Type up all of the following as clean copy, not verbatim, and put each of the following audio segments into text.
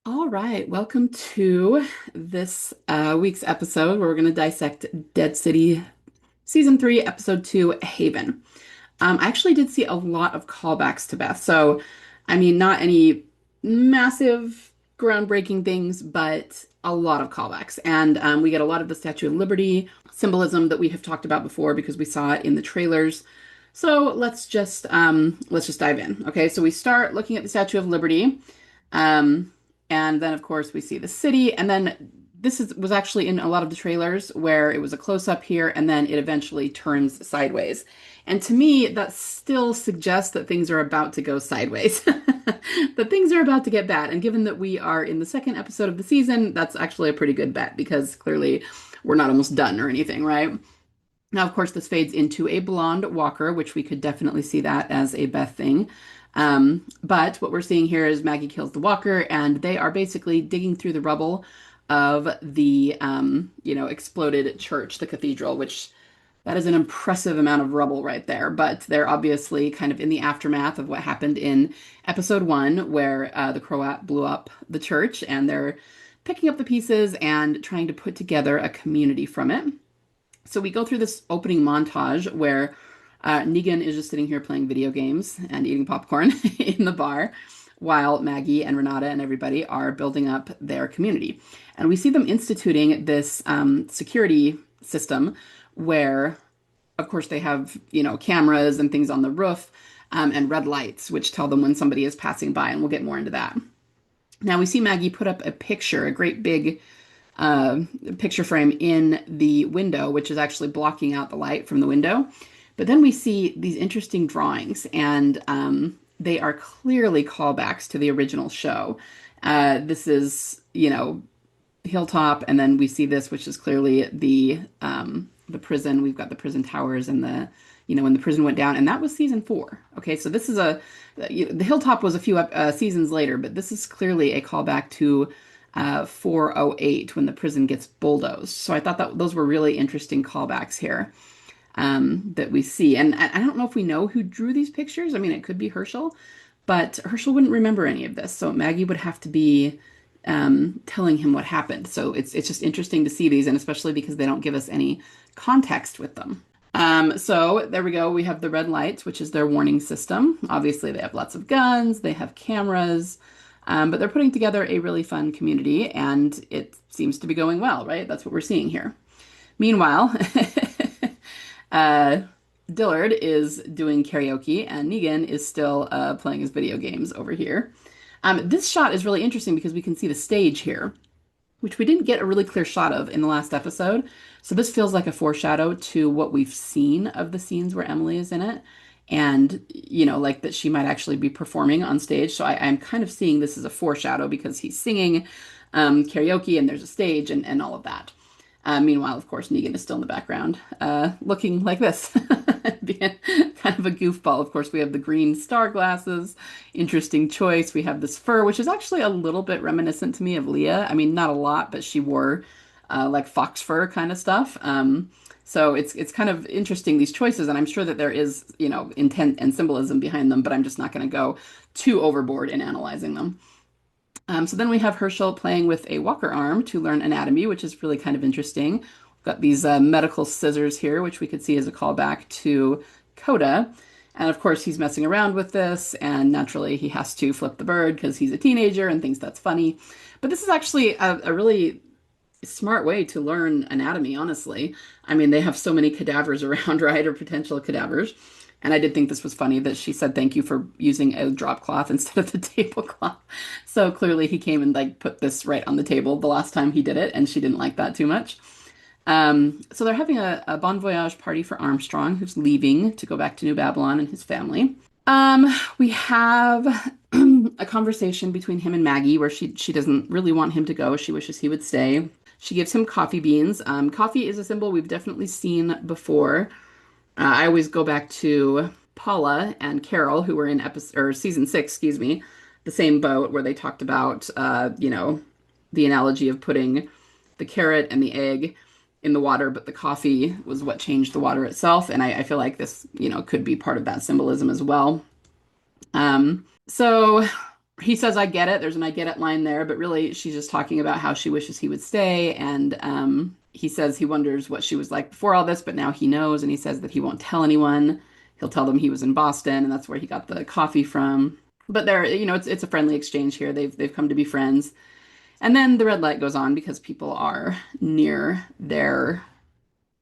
All right, welcome to this week's episode where we're going to dissect Dead City Season 3, Episode 2, Haven. I actually did see a lot of callbacks to Beth. So, I mean, not any massive groundbreaking things, but a lot of callbacks. And we get a lot of the Statue of Liberty symbolism that we have talked about before because we saw it in the trailers. So let's just dive in. Okay, so we start looking at the Statue of Liberty. Um, and then, of course, we see the city. And then was actually in a lot of the trailers where it was a close up here and then it eventually turns sideways. And to me, that still suggests that things are about to go sideways, that things are about to get bad. And given that we are in the second episode of the season, that's actually a pretty good bet because clearly we're not almost done or anything, right? Now, of course, this fades into a blonde walker, which we could definitely see that as a Beth thing. But what we're seeing here is Maggie kills the walker, and they are basically digging through the rubble of the, exploded church, the cathedral, which that is an impressive amount of rubble right there. But they're obviously kind of in the aftermath of what happened in episode 1, where the Croat blew up the church, and they're picking up the pieces and trying to put together a community from it. So we go through this opening montage where Negan is just sitting here playing video games and eating popcorn in the bar while Maggie and Renata and everybody are building up their community. And we see them instituting this security system where, of course, they have, cameras and things on the roof and red lights, which tell them when somebody is passing by. And we'll get more into that. Now we see Maggie put up a picture, a great big picture frame in the window, which is actually blocking out the light from the window. But then we see these interesting drawings, and they are clearly callbacks to the original show. This is, Hilltop, and then we see this, which is clearly the prison. We've got the prison towers and when the prison went down, and that was season 4. Okay, so this is the Hilltop was a few seasons later, but this is clearly a callback to 408 when the prison gets bulldozed. So I thought that those were really interesting callbacks here that we see. And I don't know if we know who drew these pictures. I mean, it could be Herschel, but Herschel wouldn't remember any of this. So Maggie would have to be telling him what happened. So it's just interesting to see these, and especially because they don't give us any context with them. So there we go. We have the red lights, which is their warning system. Obviously, they have lots of guns. They have cameras. But they're putting together a really fun community, and it seems to be going well, right? That's what we're seeing here. Meanwhile, Dillard is doing karaoke, and Negan is still playing his video games over here. This shot is really interesting because we can see the stage here, which we didn't get a really clear shot of in the last episode. So this feels like a foreshadow to what we've seen of the scenes where Emily is in it. And, like that she might actually be performing on stage. So I'm kind of seeing this as a foreshadow because he's singing karaoke and there's a stage and all of that. Meanwhile, of course, Negan is still in the background looking like this, being kind of a goofball. Of course, we have the green star glasses. Interesting choice. We have this fur, which is actually a little bit reminiscent to me of Leah. I mean, not a lot, but she wore like fox fur kind of stuff. So it's kind of interesting, these choices, and I'm sure that there is, intent and symbolism behind them, but I'm just not going to go too overboard in analyzing them. So then we have Herschel playing with a walker arm to learn anatomy, which is really kind of interesting. We've got these medical scissors here, which we could see as a callback to Coda. And of course, he's messing around with this, and naturally he has to flip the bird because he's a teenager and thinks that's funny. But this is actually a really smart way to learn anatomy, honestly. I mean, they have so many cadavers around, right, or potential cadavers. And I did think this was funny that she said thank you for using a drop cloth instead of the tablecloth. So clearly he came and put this right on the table the last time he did it, and she didn't like that too much. So they're having a bon voyage party for Armstrong, who's leaving to go back to New Babylon and his family. We have a conversation between him and Maggie where she doesn't really want him to go. She wishes he would stay. She gives him coffee beans. Coffee is a symbol we've definitely seen before. I always go back to Paula and Carol, who were in season 6, excuse me, the same boat where they talked about, the analogy of putting the carrot and the egg in the water, but the coffee was what changed the water itself. And I feel like this, could be part of that symbolism as well. So He says, I get it. There's an I get it line there, but really she's just talking about how she wishes he would stay. And he says he wonders what she was like before all this, but now he knows. And he says that he won't tell anyone. He'll tell them he was in Boston and that's where he got the coffee from. But they're, it's a friendly exchange here. They've come to be friends. And then the red light goes on because people are near their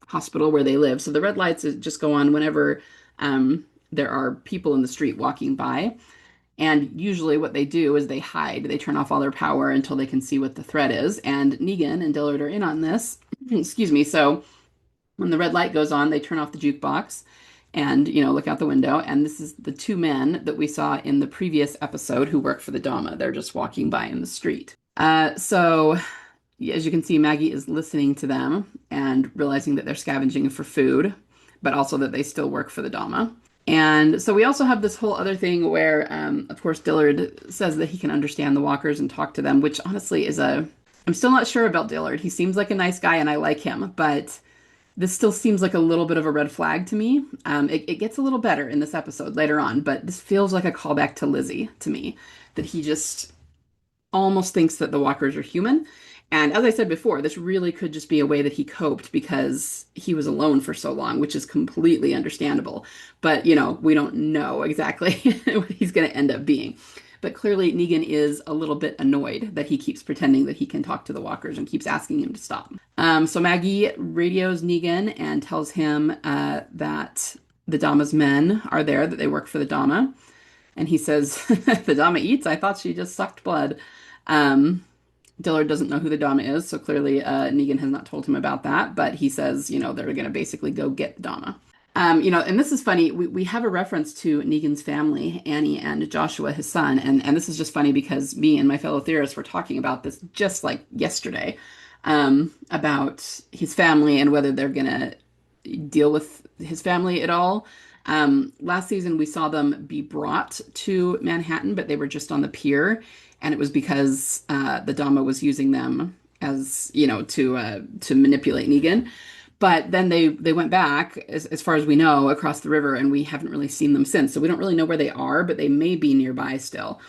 hospital where they live. So the red lights just go on whenever there are people in the street walking by. And usually what they do is they hide. They turn off all their power until they can see what the threat is. And Negan and Dillard are in on this. Excuse me. So when the red light goes on, they turn off the jukebox and, look out the window. And this is the two men that we saw in the previous episode who work for the Dama. They're just walking by in the street. So as you can see, Maggie is listening to them and realizing that they're scavenging for food, but also that they still work for the Dama. And so we also have this whole other thing where, of course, Dillard says that he can understand the walkers and talk to them, which honestly I'm still not sure about Dillard. He seems like a nice guy and I like him, but this still seems like a little bit of a red flag to me. It gets a little better in this episode later on, but this feels like a callback to Lizzie to me, that he just almost thinks that the walkers are human. And as I said before, this really could just be a way that he coped because he was alone for so long, which is completely understandable. But, we don't know exactly what he's going to end up being. But clearly, Negan is a little bit annoyed that he keeps pretending that he can talk to the walkers and keeps asking him to stop. So Maggie radios Negan and tells him that the Dama's men are there, that they work for the Dama. And he says, the Dama eats? I thought she just sucked blood. Dillard doesn't know who the Dama is, so clearly Negan has not told him about that, but he says, they're going to basically go get the Dama. And this is funny, we have a reference to Negan's family, Annie and Joshua, his son, and this is just funny because me and my fellow theorists were talking about this just like yesterday, about his family and whether they're going to deal with his family at all. Last season, we saw them be brought to Manhattan, but they were just on the pier. And it was because the Dama was using them as, to manipulate Negan. But then they went back, as far as we know, across the river, and we haven't really seen them since. So we don't really know where they are, but they may be nearby still.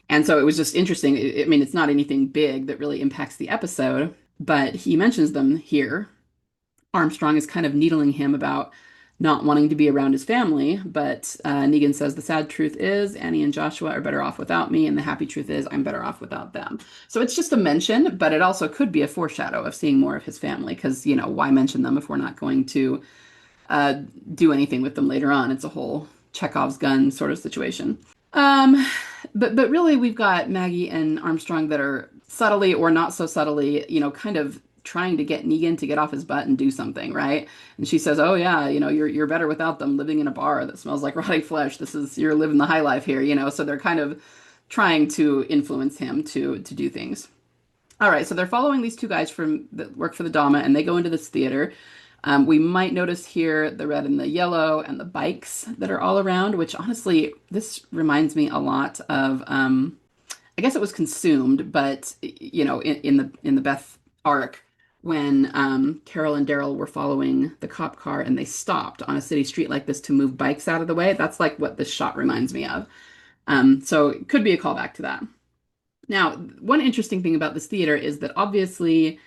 And so it was just interesting. I mean, it's not anything big that really impacts the episode, but he mentions them here. Armstrong is kind of needling him about not wanting to be around his family, but Negan says the sad truth is Annie and Joshua are better off without me, and the happy truth is I'm better off without them. So it's just a mention, but it also could be a foreshadow of seeing more of his family, because, why mention them if we're not going to do anything with them later on? It's a whole Chekhov's gun sort of situation. But really we've got Maggie and Armstrong that are subtly or not so subtly, kind of trying to get Negan to get off his butt and do something, right? And she says, "Oh yeah, you're better without them living in a bar that smells like rotting flesh. You're living the high life here, So they're kind of trying to influence him to do things. All right, so they're following these two guys that work for the Dama, and they go into this theater. We might notice here the red and the yellow and the bikes that are all around, which honestly, this reminds me a lot of. I guess it was consumed, but in the Beth arc, when Carol and Daryl were following the cop car and they stopped on a city street like this to move bikes out of the way. That's like what this shot reminds me of. So it could be a callback to that. Now, one interesting thing about this theater is that obviously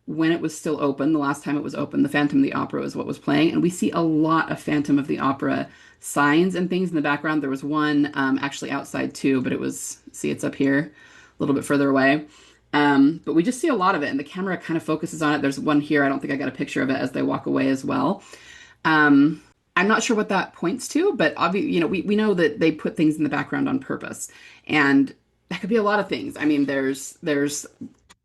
when it was still open, the last time it was open, the Phantom of the Opera is what was playing. And we see a lot of Phantom of the Opera signs and things in the background. There was one actually outside too, but it's up here a little bit further away. But we just see a lot of it, and the camera kind of focuses on it. There's one here. I don't think I got a picture of it as they walk away as well. I'm not sure what that points to, but obviously, we know that they put things in the background on purpose, and that could be a lot of things. I mean, there's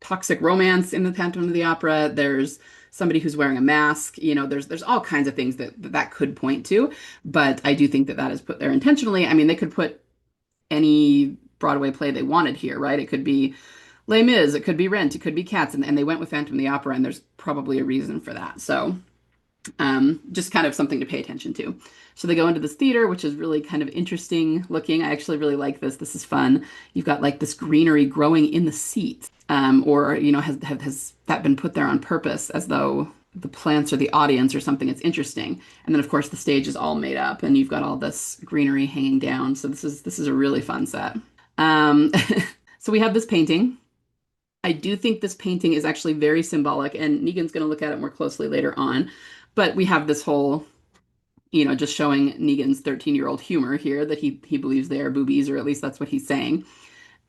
toxic romance in the Phantom of the Opera. There's somebody who's wearing a mask. There's all kinds of things that could point to, but I do think that is put there intentionally. I mean, they could put any Broadway play they wanted here, right? It could be Les Mis, it could be Rent, it could be Cats, and they went with Phantom of the Opera, and there's probably a reason for that. So just kind of something to pay attention to. So they go into this theater, which is really kind of interesting looking. I actually really like this. This is fun. You've got like this greenery growing in the seats, or has that been put there on purpose as though the plants are the audience or something? It's interesting. And then of course the stage is all made up, and you've got all this greenery hanging down. So this is a really fun set. Um, so we have this painting. I do think this painting is actually very symbolic, and Negan's going to look at it more closely later on. But we have this whole, just showing Negan's 13-year-old humor here that he believes they are boobies, or at least that's what he's saying.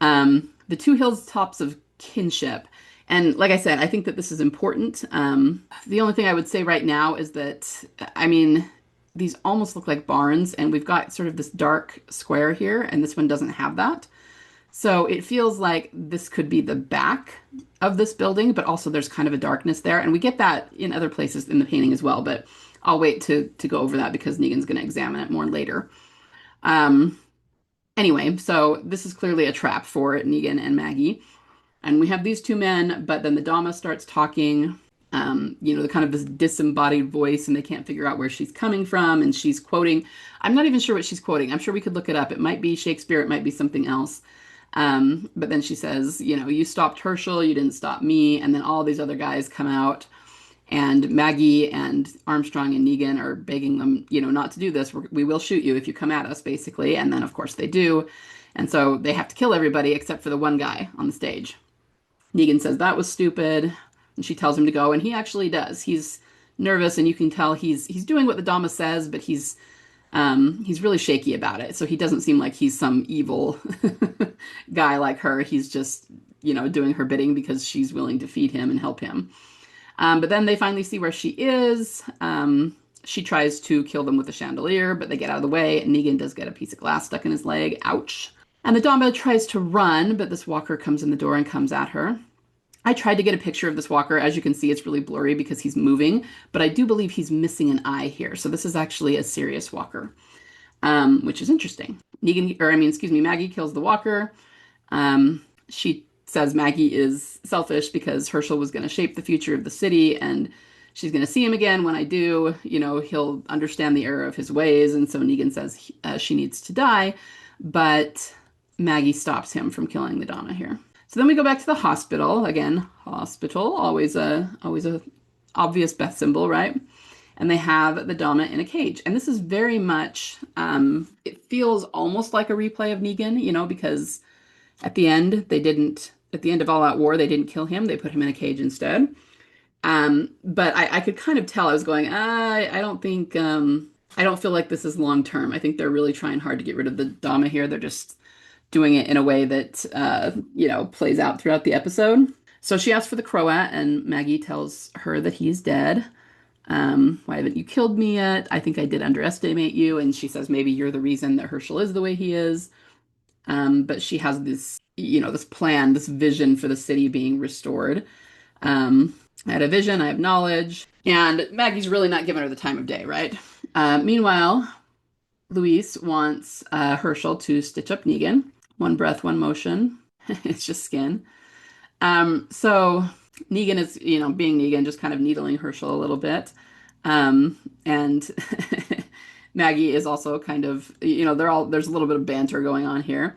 The two hills tops of kinship. And like I said, I think that this is important. The only thing I would say right now is that, I mean, these almost look like barns, and we've got sort of this dark square here, and this one doesn't have that. So it feels like this could be the back of this building, but also there's kind of a darkness there. And we get that in other places in the painting as well, but I'll wait to go over that because Negan's going to examine it more later. Um, anyway, so this is clearly a trap for Negan and Maggie. And we have these two men, but then the Dama starts talking, the kind of this disembodied voice, and they can't figure out where she's coming from. And she's quoting, I'm not even sure what she's quoting. I'm sure we could look it up. It might be Shakespeare, it might be something else. But then she says, you stopped Herschel, you didn't stop me. And then all these other guys come out, and Maggie and Armstrong and Negan are begging them, not to do this. We will shoot you if you come at us, basically. And then, of course, they do. And so they have to kill everybody except for the one guy on the stage. Negan says that was stupid, and she tells him to go, and he actually does. He's nervous, and you can tell he's doing what the Dama says, but he's really shaky about it. So he doesn't seem like he's some evil guy like her. He's just, doing her bidding because she's willing to feed him and help him. But then they finally see where she is. She tries to kill them with a chandelier, but they get out of the way, and Negan does get a piece of glass stuck in his leg. Ouch. And the Dama tries to run, but this walker comes in the door and comes at her. I tried to get a picture of this walker. As you can see, it's really blurry because he's moving, but I do believe he's missing an eye here. So this is actually a serious walker, which is interesting. Maggie kills the walker. She says Maggie is selfish because Herschel was going to shape the future of the city, and she's going to see him again. When I do, he'll understand the error of his ways. And so Negan says she needs to die, but Maggie stops him from killing the Dama here. So then we go back to the hospital. Again, hospital, always a obvious Beth symbol, right? And they have the Dama in a cage. And this is very much, it feels almost like a replay of Negan, because at the end, at the end of All Out War, they didn't kill him. They put him in a cage instead. But I could kind of tell, I was going, I don't think, I don't feel like this is long term. I think they're really trying hard to get rid of the Dama here. They're just doing it in a way that, plays out throughout the episode. So she asks for the Croat, and Maggie tells her that he's dead. Why haven't you killed me yet? I think I did underestimate you. And she says maybe you're the reason that Herschel is the way he is. But she has this, this plan, this vision for the city being restored. I had a vision, I have knowledge. And Maggie's really not giving her the time of day, right? Meanwhile, Luis wants Herschel to stitch up Negan. One breath, one motion. It's just skin. So Negan is, being Negan, just kind of needling Herschel a little bit. And Maggie is also kind of, there's a little bit of banter going on here.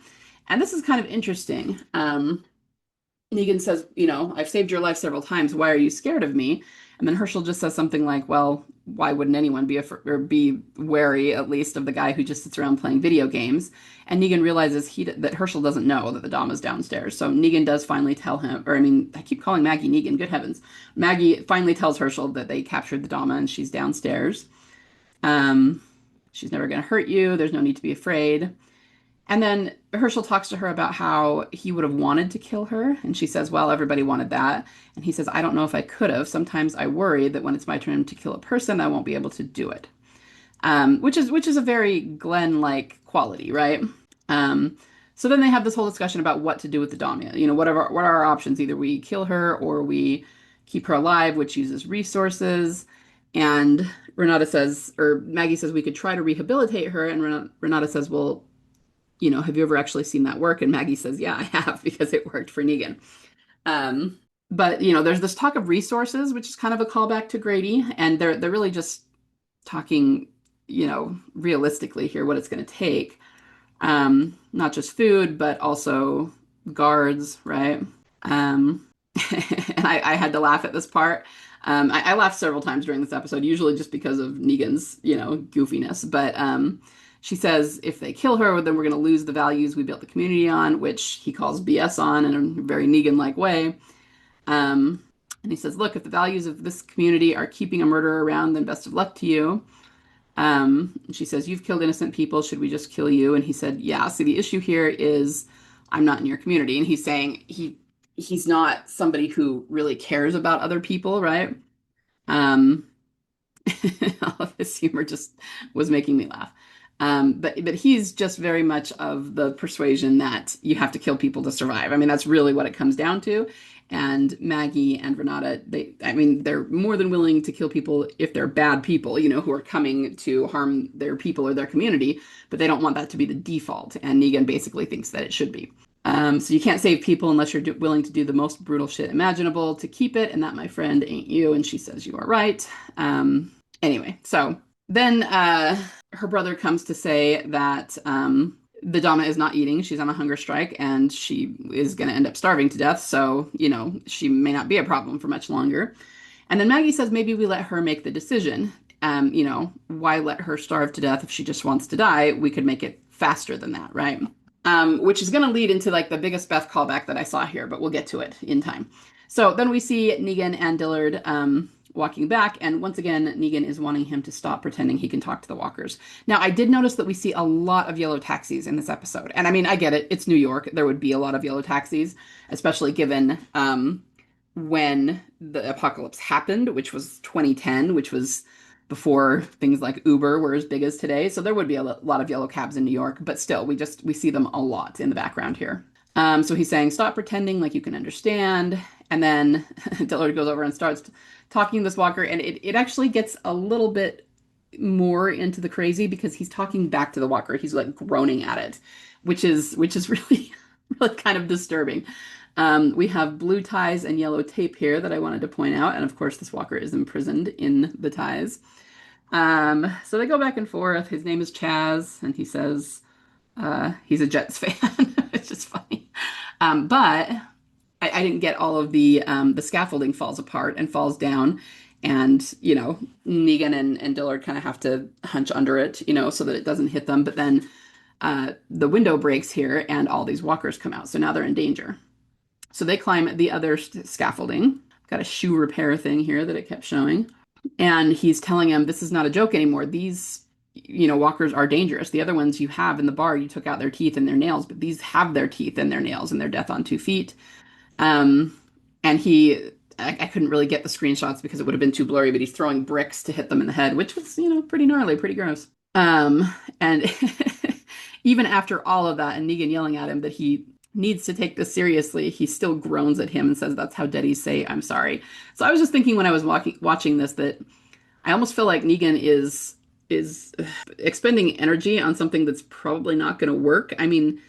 And this is kind of interesting. Negan says, I've saved your life several times. Why are you scared of me? And then Herschel just says something like, well, why wouldn't anyone be wary, at least, of the guy who just sits around playing video games? And Negan realizes that Herschel doesn't know that the Dama's downstairs. So Negan does finally tell him, I keep calling Maggie Negan, good heavens. Maggie finally tells Herschel that they captured the Dama and she's downstairs. She's never going to hurt you. There's no need to be afraid. And then Herschel talks to her about how he would have wanted to kill her. And she says, well, everybody wanted that. And he says, I don't know if I could have. Sometimes I worry that when it's my turn to kill a person, I won't be able to do it. Which is a very Glenn-like quality, right? So then they have this whole discussion about what to do with the Dama. What are our options? Either we kill her or we keep her alive, which uses resources. And Maggie says we could try to rehabilitate her. And Renata says, well, have you ever actually seen that work? And Maggie says, yeah, I have, because it worked for Negan. But there's this talk of resources, which is kind of a callback to Grady, and they're really just talking, realistically here, what it's going to take. Not just food, but also guards, right? And I had to laugh at this part. I laughed several times during this episode, usually just because of Negan's, goofiness. But She says if they kill her, then we're going to lose the values we built the community on, which he calls BS on in a very Negan-like way. Um, and he says, look, if the values of this community are keeping a murderer around, then best of luck to you. And she says, you've killed innocent people. Should we just kill you? And he said, yeah. See, the issue here is I'm not in your community. And he's saying he's not somebody who really cares about other people, right? Um, all of his humor just was making me laugh. But he's just very much of the persuasion that you have to kill people to survive. I mean, that's really what it comes down to. And Maggie and Renata, I mean, they're more than willing to kill people if they're bad people, who are coming to harm their people or their community, but they don't want that to be the default. And Negan basically thinks that it should be. So you can't save people unless you're willing to do the most brutal shit imaginable to keep it, and that, my friend, ain't you. And she says you are right. Anyway, so then her brother comes to say that the Dama is not eating. She's on a hunger strike, and she is going to end up starving to death. So, she may not be a problem for much longer. And then Maggie says maybe we let her make the decision. Why let her starve to death if she just wants to die? We could make it faster than that, right? Which is going to lead into like the biggest Beth callback that I saw here, but we'll get to it in time. So then we see Negan and Dillard walking back, and once again, Negan is wanting him to stop pretending he can talk to the walkers. Now, I did notice that we see a lot of yellow taxis in this episode, and I mean, I get it. It's New York. There would be a lot of yellow taxis, especially given when the apocalypse happened, which was 2010, which was before things like Uber were as big as today. So there would be a lot of yellow cabs in New York, but still, we see them a lot in the background here. So he's saying, stop pretending like you can understand. And then Dillard goes over and starts talking to this walker, and it actually gets a little bit more into the crazy because he's talking back to the walker. He's like groaning at it, which is really, really kind of disturbing. We have blue ties and yellow tape here that I wanted to point out. And of course, this walker is imprisoned in the ties. So they go back and forth. His name is Chaz, and he says he's a Jets fan. It's just funny. But I didn't get all of the scaffolding falls apart and falls down. And, Negan and Dillard kind of have to hunch under it, so that it doesn't hit them. But then the window breaks here and all these walkers come out. So now they're in danger. So they climb the other scaffolding. Got a shoe repair thing here that it kept showing. And he's telling him this is not a joke anymore. These, walkers are dangerous. The other ones you have in the bar, you took out their teeth and their nails, but these have their teeth and their nails and their death on 2 feet. And I couldn't really get the screenshots because it would have been too blurry, but he's throwing bricks to hit them in the head, which was, pretty gnarly, pretty gross. And even after all of that and Negan yelling at him that he needs to take this seriously, he still groans at him and says that's how deadies say I'm sorry. So I was just thinking when I was watching this that I almost feel like Negan is expending energy on something that's probably not going to work. I mean,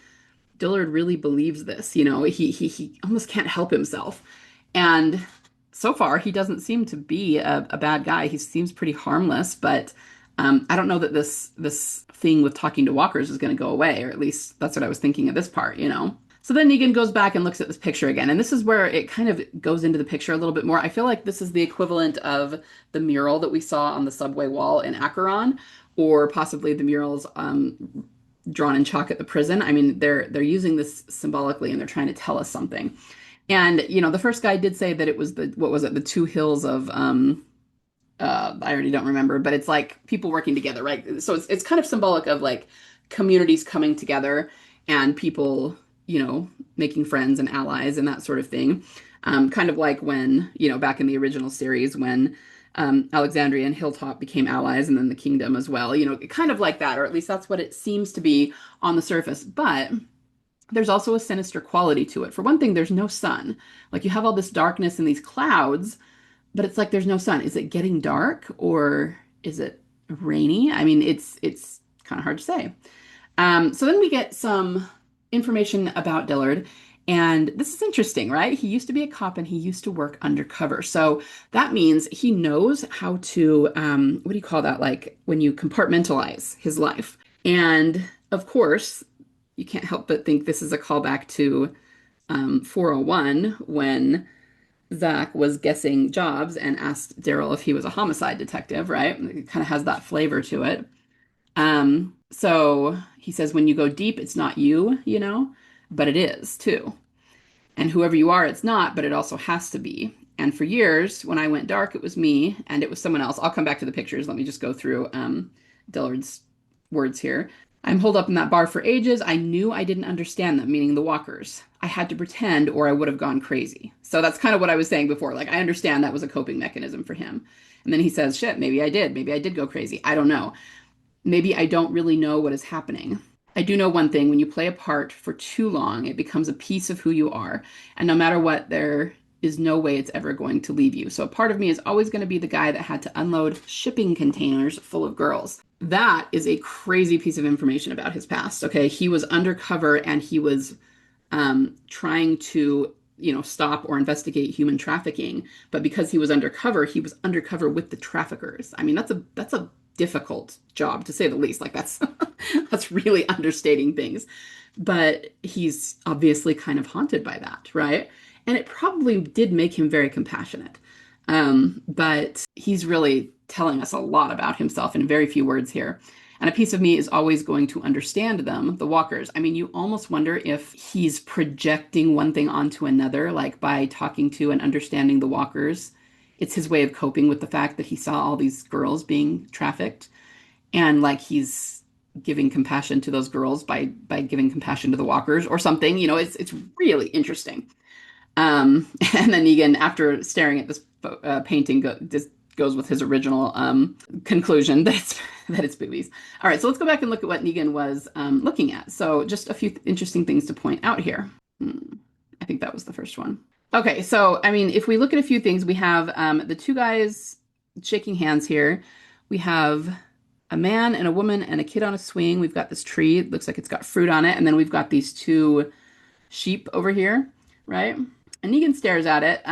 Dillard really believes this, he almost can't help himself. And so far, he doesn't seem to be a bad guy. He seems pretty harmless, but I don't know that this thing with talking to walkers is going to go away, or at least that's what I was thinking of this part, So then Negan goes back and looks at this picture again, and this is where it kind of goes into the picture a little bit more. I feel like this is the equivalent of the mural that we saw on the subway wall in Acheron, or possibly the murals drawn in chalk at the prison. I mean, they're using this symbolically, and they're trying to tell us something. And the first guy did say that it was the two hills of I already don't remember, but it's like people working together, right? So it's kind of symbolic of like communities coming together and people, making friends and allies and that sort of thing. Kind of like when, back in the original series when Alexandria and Hilltop became allies, and then the kingdom as well, kind of like that, or at least that's what it seems to be on the surface. But there's also a sinister quality to it. For one thing, there's no sun. Like you have all this darkness and these clouds, but it's like there's no sun. Is it getting dark or is it rainy? I mean, it's kind of hard to say. So then we get some information about Dillard. And this is interesting, right? He used to be a cop and he used to work undercover. So that means he knows how to, what do you call that? Like when you compartmentalize his life. And of course, you can't help but think this is a callback to 401 when Zach was guessing jobs and asked Daryl if he was a homicide detective, right? It kind of has that flavor to it. So he says, when you go deep, it's not you, but it is too. And whoever you are, it's not, but it also has to be. And for years, when I went dark, it was me and it was someone else. I'll come back to the pictures. Let me just go through Dillard's words here. I'm holed up in that bar for ages. I knew I didn't understand them, meaning the walkers. I had to pretend or I would have gone crazy. So that's kind of what I was saying before. Like, I understand that was a coping mechanism for him. And then he says, shit, maybe I did. Maybe I did go crazy. I don't know. Maybe I don't really know what is happening. I do know one thing: when you play a part for too long, it becomes a piece of who you are. And no matter what, there is no way it's ever going to leave you. So a part of me is always going to be the guy that had to unload shipping containers full of girls. That is a crazy piece of information about his past. Okay. He was undercover and he was trying to, stop or investigate human trafficking. But because he was undercover with the traffickers. I mean, that's a difficult job to say the least. Like that's that's really understating things. But he's obviously kind of haunted by that, right? And it probably did make him very compassionate. But he's really telling us a lot about himself in very few words here. And a piece of me is always going to understand them, the walkers. I mean, you almost wonder if he's projecting one thing onto another, like by talking to and understanding the walkers. It's his way of coping with the fact that he saw all these girls being trafficked, and like he's giving compassion to those girls by giving compassion to the walkers or something. It's really interesting. And then Negan, after staring at this painting, just goes with his original conclusion that it's boobies. All right, so let's go back and look at what Negan was looking at. So just a few interesting things to point out here. I think that was the first one. Okay, so I mean, if we look at a few things, we have the two guys shaking hands here. We have a man and a woman and a kid on a swing. We've got this tree. It looks like it's got fruit on it. And then we've got these two sheep over here, right? And Negan stares at it,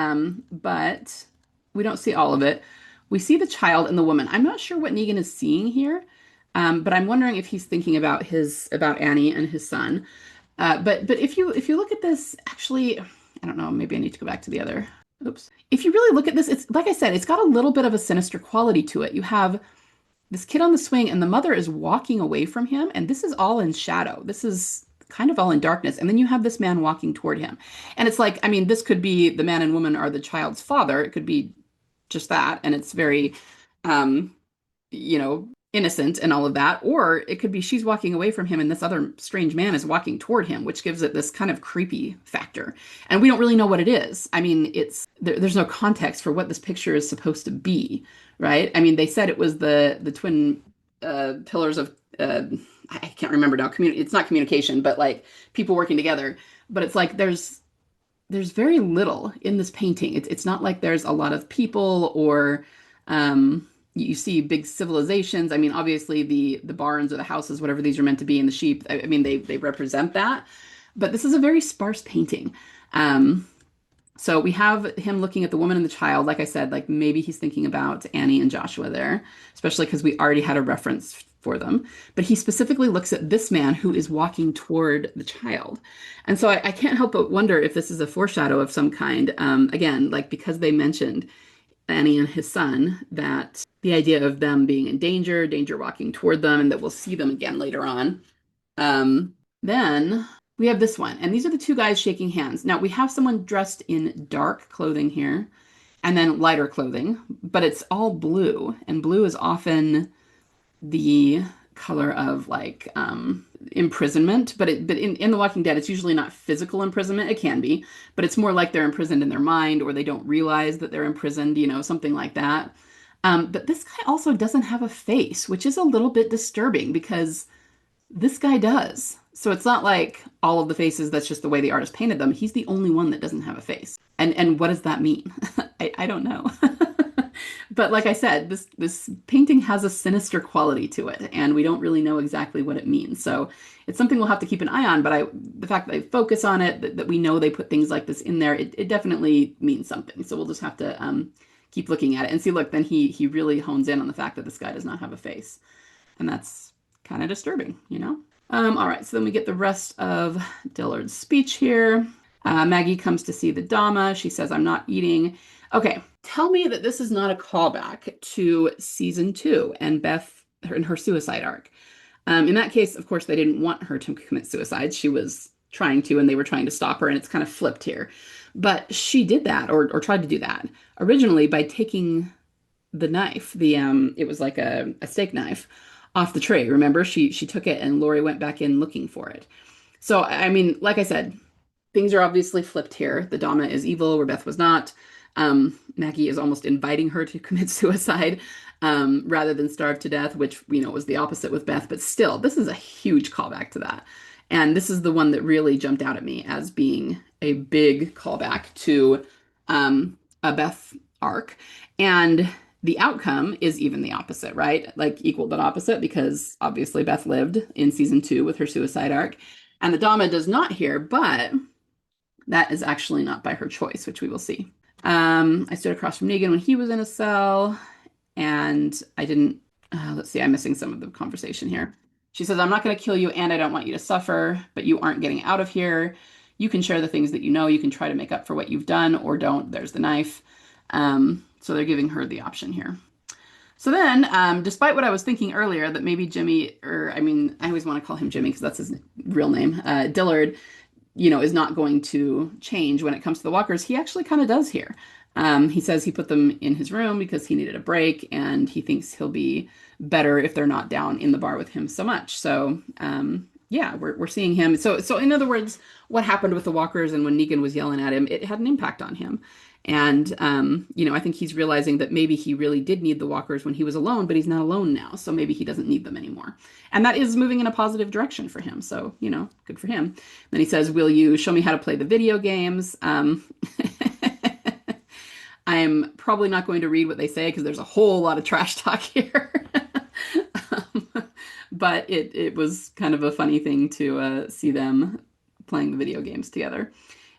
but we don't see all of it. We see the child and the woman. I'm not sure what Negan is seeing here, but I'm wondering if he's thinking about Annie and his son. But if you look at this, actually, I don't know. Maybe I need to go back to the other. Oops. If you really look at this, it's like I said, it's got a little bit of a sinister quality to it. You have this kid on the swing, and the mother is walking away from him, and this is all in shadow. This is kind of all in darkness. And then you have this man walking toward him. And it's like, I mean, this could be the man and woman are the child's father. It could be just that. And it's very, innocent and all of that. Or it could be she's walking away from him and this other strange man is walking toward him, which gives it this kind of creepy factor. And we don't really know what it is. I mean, there's no context for what this picture is supposed to be, right? I mean, they said it was the twin pillars of I can't remember now. It's not communication, but like people working together. But it's like there's very little in this painting. It's not like there's a lot of people or you see big civilizations. I mean, obviously the barns or the houses, whatever these are meant to be, and the sheep. I mean, they represent that. But this is a very sparse painting. So we have him looking at the woman and the child. Like I said, like maybe he's thinking about Annie and Joshua there, especially because we already had a reference for them. But he specifically looks at this man who is walking toward the child. And so I can't help but wonder if this is a foreshadow of some kind. Again, like because they mentioned Annie and his son, that the idea of them being in danger walking toward them, and that we'll see them again later on. Then we have this one, and these are the two guys shaking hands. Now we have someone dressed in dark clothing here, and then lighter clothing, but it's all blue, and blue is often the color of like imprisonment. But in The Walking Dead, it's usually not physical imprisonment. It can be, but it's more like they're imprisoned in their mind, or they don't realize that they're imprisoned, something like that. But this guy also doesn't have a face, which is a little bit disturbing because this guy does. So it's not like all of the faces, that's just the way the artist painted them. He's the only one that doesn't have a face. And what does that mean? I don't know. But like I said, this painting has a sinister quality to it, and we don't really know exactly what it means. So it's something we'll have to keep an eye on. But the fact that they focus on it, that we know they put things like this in there, it definitely means something. So we'll just have to keep looking at it and see. Look, then he really hones in on the fact that this guy does not have a face, and that's kind of disturbing, All right, so then we get the rest of Dillard's speech here. Maggie comes to see the Dama. She says, "I'm not eating." Okay, tell me that this is not a callback to season 2 and Beth in her suicide arc. In that case, of course, they didn't want her to commit suicide. She was trying to, and they were trying to stop her, and it's kind of flipped here. But she did that, or tried to do that, originally by taking the knife. It was like a steak knife off the tray. Remember, she took it, and Lori went back in looking for it. So, I mean, like I said, things are obviously flipped here. The Dama is evil where Beth was not. Maggie is almost inviting her to commit suicide rather than starve to death, which was the opposite with Beth. But still, this is a huge callback to that. And this is the one that really jumped out at me as being a big callback to a Beth arc. And the outcome is even the opposite, right? Like equal but opposite, because obviously Beth lived in season 2 with her suicide arc. And the Dama does not here, but that is actually not by her choice, which we will see. I stood across from Negan when he was in a cell, and I didn't. Let's see, I'm missing some of the conversation here. She says, I'm not going to kill you, and I don't want you to suffer, but you aren't getting out of here. You can share the things that you know. You can try to make up for what you've done, or don't. There's the knife. So they're giving her the option here. So then, despite what I was thinking earlier, that maybe Jimmy, or I mean, I always want to call him Jimmy because that's his real name, Dillard, is not going to change when it comes to the walkers. He actually kind of does here. He says he put them in his room because he needed a break, and he thinks he'll be better if they're not down in the bar with him so much. So, yeah, we're seeing him. So in other words, what happened with the walkers and when Negan was yelling at him, it had an impact on him. And, I think he's realizing that maybe he really did need the walkers when he was alone, but he's not alone now. So maybe he doesn't need them anymore. And that is moving in a positive direction for him. So, good for him. Then he says, will you show me how to play the video games? I'm probably not going to read what they say because there's a whole lot of trash talk here. But it was kind of a funny thing to see them playing the video games together.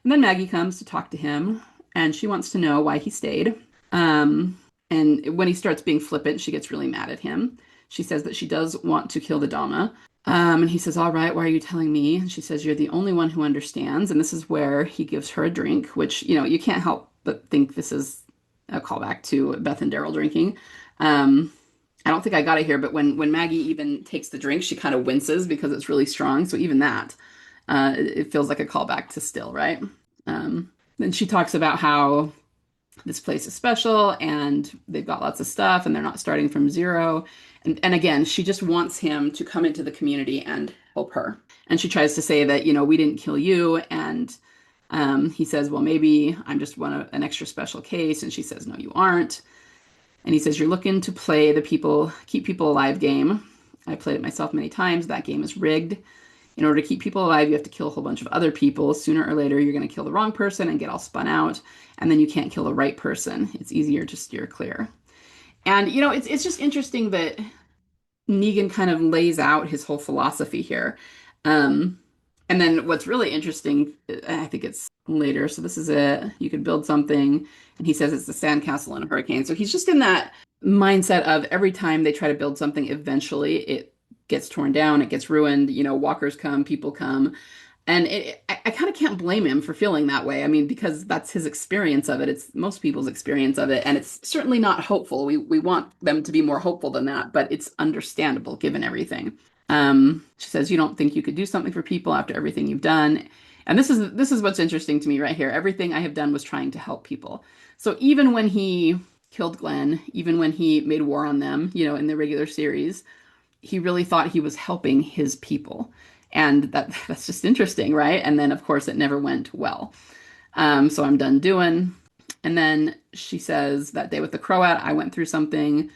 And then Maggie comes to talk to him, and she wants to know why he stayed. And when he starts being flippant, she gets really mad at him. She says that she does want to kill the Dama. And he says, all right, why are you telling me? And she says, you're the only one who understands. And this is where he gives her a drink, which, you can't help but think this is a callback to Beth and Daryl drinking. I don't think I got it here, but when Maggie even takes the drink, she kind of winces because it's really strong. So even that, it feels like a callback to Still, right? Then she talks about how this place is special and they've got lots of stuff and they're not starting from zero. And again, she just wants him to come into the community and help her. And she tries to say that, we didn't kill you. And he says, well, maybe I'm just an extra special case. And she says, no, you aren't. And he says, you're looking to play the keep people alive game. I played it myself many times. That game is rigged. In order to keep people alive, you have to kill a whole bunch of other people. Sooner or later, you're going to kill the wrong person and get all spun out. And then you can't kill the right person. It's easier to steer clear. And, it's just interesting that Negan kind of lays out his whole philosophy here. And then what's really interesting, I think it's later. So this is it. You could build something. And he says it's the sandcastle in a hurricane. So he's just in that mindset of every time they try to build something, eventually it gets torn down, it gets ruined, walkers come, people come. And I kind of can't blame him for feeling that way. I mean, because that's his experience of it. It's most people's experience of it. And it's certainly not hopeful. We want them to be more hopeful than that, but it's understandable given everything. She says, you don't think you could do something for people after everything you've done. And this is what's interesting to me right here. Everything I have done was trying to help people. So even when he killed Glenn, even when he made war on them, in the regular series, he really thought he was helping his people. And that's just interesting, right? And then, of course, it never went well. So I'm done doing. And then she says, that day with the Croat, I went through something.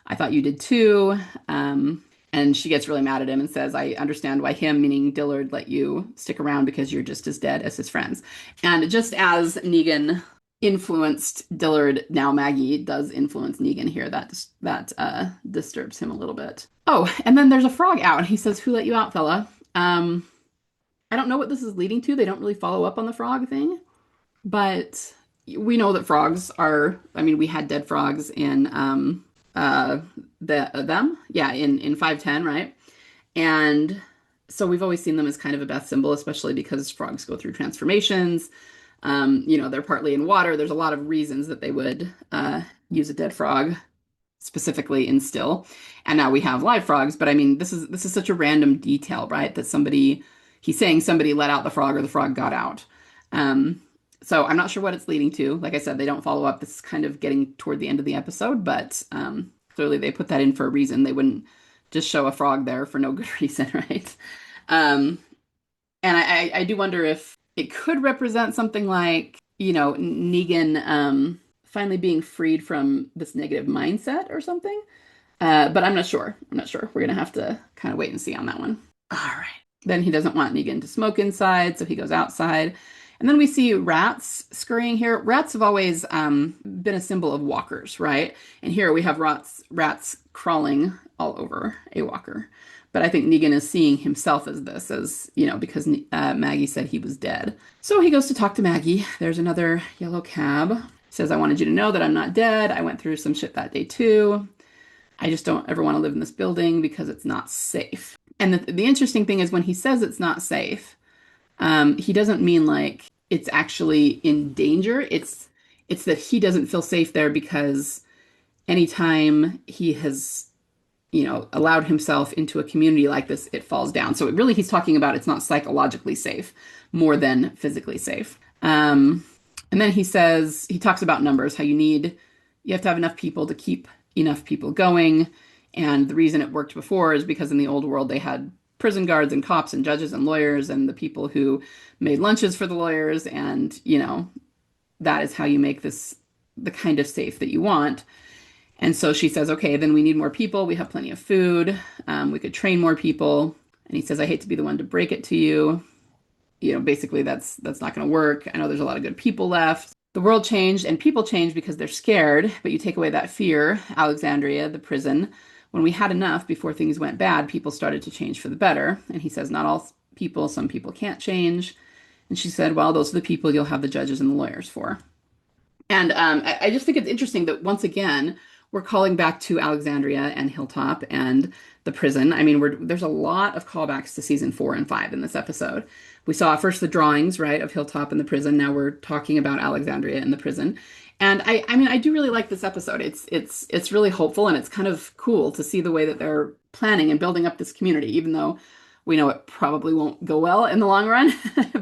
I thought you did too. And she gets really mad at him and says, I understand why him, meaning Dillard, let you stick around because you're just as dead as his friends. And just as Negan influenced Dillard, now Maggie does influence Negan here. That disturbs him a little bit. Oh, and then there's a frog out. He says, who let you out, fella? I don't know what this is leading to. They don't really follow up on the frog thing. But we know that frogs are, we had dead frogs in in 510, right? And so we've always seen them as kind of a Beth symbol, especially because frogs go through transformations. They're partly in water. There's a lot of reasons that they would use a dead frog. specifically in still. And now we have live frogs, but I mean, this is such a random detail, right? That he's saying somebody let out the frog or the frog got out. Um, so I'm not sure what it's leading to. Like I said, they don't follow up. This is kind of getting toward the end of the episode, but clearly they put that in for a reason. They wouldn't just show a frog there for no good reason, right? Um, and I do wonder if it could represent something like, Negan finally being freed from this negative mindset or something. But I'm not sure. I'm not sure. We're going to have to kind of wait and see on that one. All right. Then he doesn't want Negan to smoke inside, so he goes outside. And then we see rats scurrying here. Rats have always been a symbol of walkers, right? And here we have rats crawling all over a walker. But I think Negan is seeing himself as this, because Maggie said he was dead. So he goes to talk to Maggie. There's another yellow cab. Says, I wanted you to know that I'm not dead. I went through some shit that day too. I just don't ever want to live in this building because it's not safe. And the interesting thing is when he says it's not safe, he doesn't mean like it's actually in danger. It's that he doesn't feel safe there because anytime he has, allowed himself into a community like this, it falls down. So he's talking about it's not psychologically safe more than physically safe. And then he talks about numbers, how you have to have enough people to keep enough people going. And the reason it worked before is because in the old world, they had prison guards and cops and judges and lawyers and the people who made lunches for the lawyers. And, that is how you make this the kind of safe that you want. And so she says, okay, then we need more people. We have plenty of food. We could train more people. And he says, I hate to be the one to break it to you. Basically that's not going to work. I know there's a lot of good people left. The world changed and people changed because they're scared, but you take away that fear, Alexandria, the prison. When we had enough before things went bad, people started to change for the better. And he says, not all people, some people can't change. And she said, well, those are the people you'll have the judges and the lawyers for. And I just think it's interesting that once again, we're calling back to Alexandria and Hilltop and the prison. I mean, there's a lot of callbacks to season 4 and 5 in this episode. We saw first the drawings, right, of Hilltop and the prison. Now we're talking about Alexandria and the prison. And I mean, I do really like this episode. It's really hopeful and it's kind of cool to see the way that they're planning and building up this community, even though we know it probably won't go well in the long run,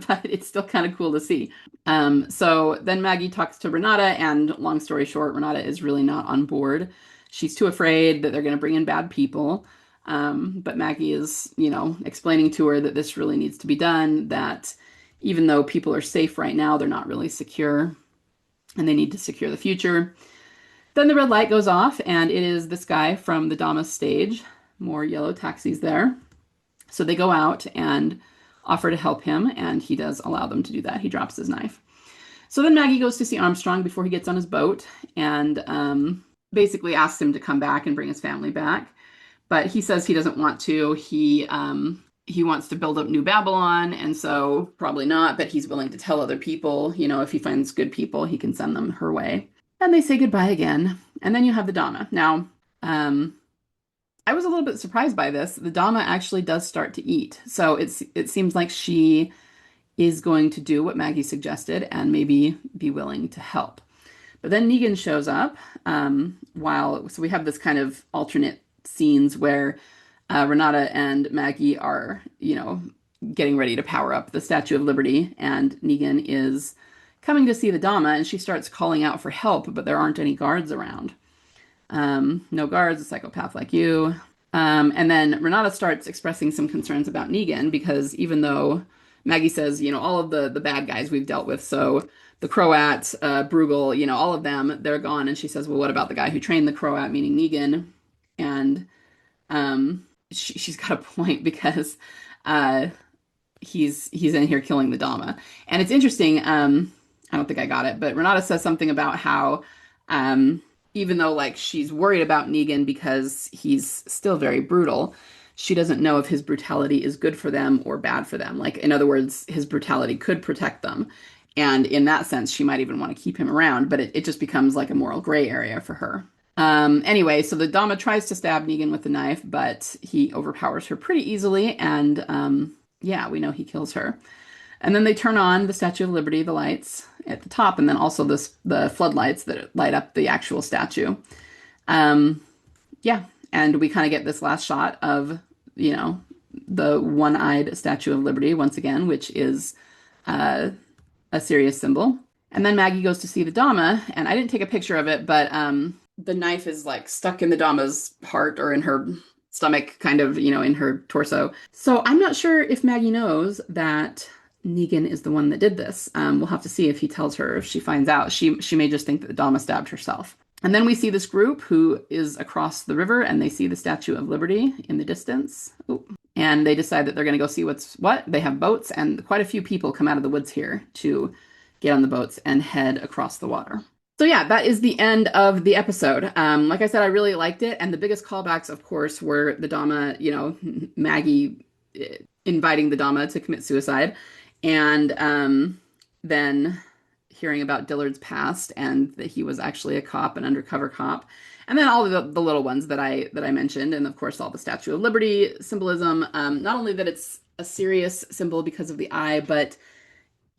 but it's still kind of cool to see. So then Maggie talks to Renata, and long story short, Renata is really not on board. She's too afraid that they're going to bring in bad people. But Maggie is, explaining to her that this really needs to be done, that even though people are safe right now, they're not really secure, and they need to secure the future. Then the red light goes off, and it is this guy from the Damas stage. More yellow taxis there. So they go out and offer to help him, and he does allow them to do that. He drops his knife. So then Maggie goes to see Armstrong before he gets on his boat and basically asks him to come back and bring his family back. But he says he doesn't want to. He wants to build up New Babylon, and so probably not, but he's willing to tell other people, if he finds good people, he can send them her way. And they say goodbye again. And then you have the Dama. Now, I was a little bit surprised by this. The Dama actually does start to eat. So it seems like she is going to do what Maggie suggested and maybe be willing to help. But then Negan shows up so we have this kind of alternate scenes where Renata and Maggie are, getting ready to power up the Statue of Liberty, and Negan is coming to see the Dama, and she starts calling out for help, but there aren't any guards around. No guards, a psychopath like you. And then Renata starts expressing some concerns about Negan because even though Maggie says, all of the bad guys we've dealt with, so the Croat, Bruegel, all of them, they're gone. And she says, well, what about the guy who trained the Croat, meaning Negan? And she's got a point because he's in here killing the Dama. And it's interesting, I don't think I got it, but Renata says something about how even though like she's worried about Negan because he's still very brutal, she doesn't know if his brutality is good for them or bad for them. Like, in other words, his brutality could protect them. And in that sense, she might even want to keep him around, but it just becomes like a moral gray area for her. Anyway, so the Dama tries to stab Negan with the knife, but he overpowers her pretty easily. And we know he kills her. And then they turn on the Statue of Liberty, the lights at the top, and then also the floodlights that light up the actual statue. Yeah, and we kind of get this last shot of, you know, the one-eyed Statue of Liberty once again, which is uh, a serious symbol. And then Maggie goes to see the Dama, and I didn't take a picture of it, but the knife is like stuck in the Dama's heart or in her stomach, kind of, in her torso. So I'm not sure if Maggie knows that Negan is the one that did this. We'll have to see if he tells her, if she finds out. She may just think that the Dama stabbed herself. And then we see this group who is across the river, and they see the Statue of Liberty in the distance. Ooh. And they decide that they're going to go see what's what. They have boats, and quite a few people come out of the woods here to get on the boats and head across the water. So yeah, that is the end of the episode. Like I said, I really liked it, and the biggest callbacks, of course, were the Dama, Maggie inviting the Dama to commit suicide, and then hearing about Dillard's past and that he was actually a cop, an undercover cop, and then all the little ones that I mentioned, and of course all the Statue of Liberty symbolism. Not only that it's a serious symbol because of the eye, but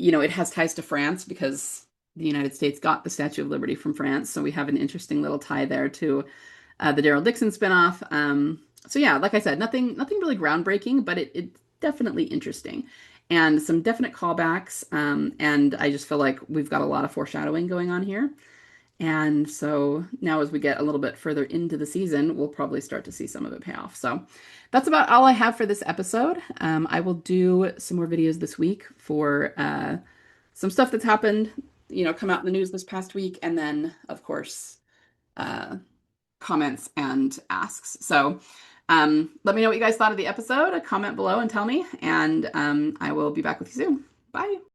it has ties to France because the United States got the Statue of Liberty from France. So we have an interesting little tie there to the Daryl Dixon spinoff. So yeah, like I said, nothing really groundbreaking, but it's definitely interesting. And some definite callbacks. And I just feel like we've got a lot of foreshadowing going on here. And so now as we get a little bit further into the season, we'll probably start to see some of it pay off. So that's about all I have for this episode. I will do some more videos this week for some stuff that's happened, come out in the news this past week, and then, of course, uh, comments and asks. So let me know what you guys thought of the episode. Comment below and tell me, and I will be back with you soon. Bye.